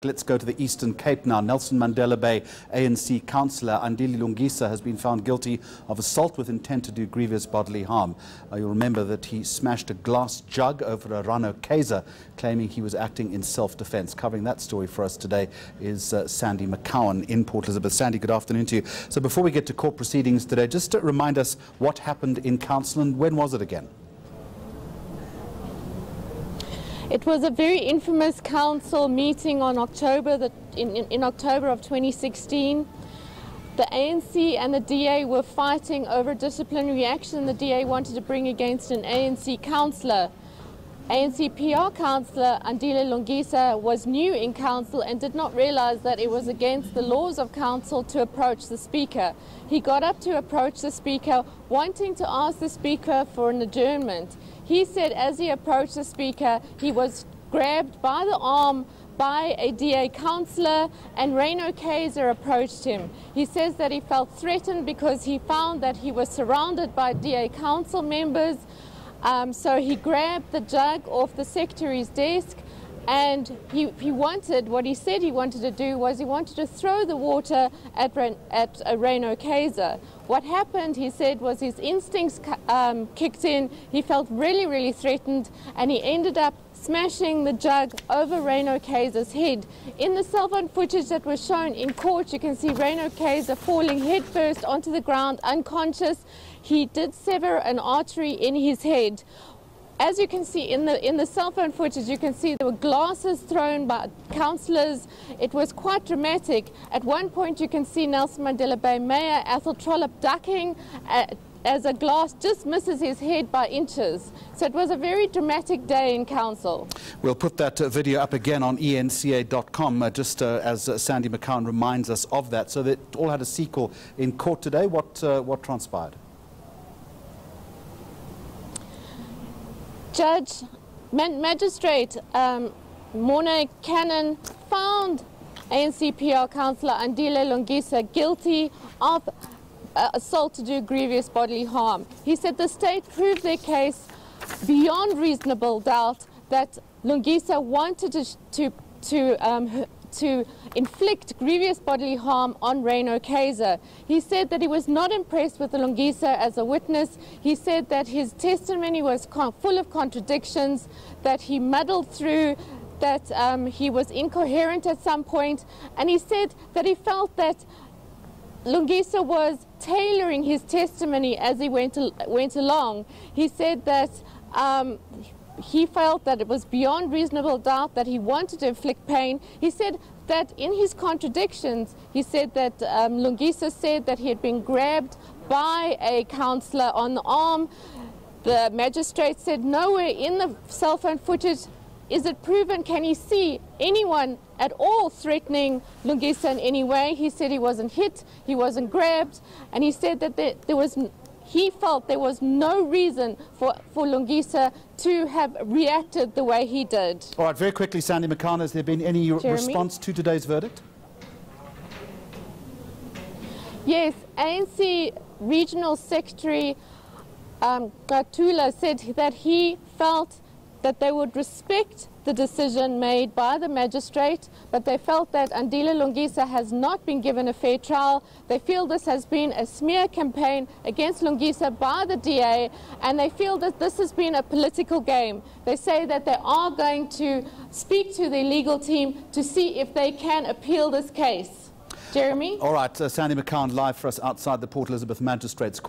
Let's go to the Eastern Cape now. Nelson Mandela Bay ANC councillor Andile Lungisa has been found guilty of assault with intent to do grievous bodily harm. You'll remember that he smashed a glass jug over a Rano Kayser, claiming he was acting in self-defence. Covering that story for us today is Sandy McCowen in Port Elizabeth. Sandy, good afternoon to you. So before we get to court proceedings today, just to remind us what happened in council and when was it again? It was a very infamous council meeting on October, in October of 2016. The ANC and the DA were fighting over disciplinary action the DA wanted to bring against an ANC councillor. ANC PR councillor Andile Lungisa was new in council and did not realise that it was against the laws of council to approach the speaker. He got up to approach the speaker, wanting to ask the speaker for an adjournment. He said as he approached the speaker, he was grabbed by the arm by a DA councillor, and Rano Kayser approached him. He says that he felt threatened because he found that he was surrounded by DA council members. So he grabbed the jug off the secretary's desk, and what he said he wanted to do was he wanted to throw the water at Rano Kayser. What happened, he said, was his instincts kicked in. He felt really, really threatened, and he ended up smashing the jug over Rano Kayser's head. In the cell phone footage that was shown in court, you can see Rano Kayser falling headfirst onto the ground, unconscious. He did sever an artery in his head. As you can see in the cell phone footage, you can see there were glasses thrown by councillors. It was quite dramatic. At one point, you can see Nelson Mandela Bay Mayor Athol Trollip ducking as a glass just misses his head by inches. So it was a very dramatic day in council. We'll put that video up again on eNCA.com, as Sandy McCowen reminds us of that. So that all had a sequel in court today. What transpired? Magistrate Morne Cannon found ANC PR councillor Andile Lungisa guilty of assault to do grievous bodily harm. He said the state proved their case beyond reasonable doubt that Lungisa wanted to inflict grievous bodily harm on Rano Kayser. He said that he was not impressed with Lungisa as a witness. He said that his testimony was full of contradictions, that he muddled through, that he was incoherent at some point, and he said that he felt that Lungisa was tailoring his testimony as he went along. He said that he felt that it was beyond reasonable doubt that he wanted to inflict pain. He said that in his contradictions, he said that Lungisa said that he had been grabbed by a councillor on the arm. The magistrate said nowhere in the cell phone footage is it proven, can he see anyone at all threatening Lungisa in any way. He said he wasn't hit, he wasn't grabbed, and he said that he felt there was no reason for Lungisa to have reacted the way he did. All right, very quickly, Sandy McCowen, has there been any response to today's verdict? Yes, ANC Regional Secretary Gatula said that he felt that they would respect the decision made by the magistrate, but they felt that Andile Lungisa has not been given a fair trial. They feel this has been a smear campaign against Lungisa by the DA, and they feel that this has been a political game. They say that they are going to speak to their legal team to see if they can appeal this case. Jeremy? All right, Sandy McCowen live for us outside the Port Elizabeth Magistrates Court.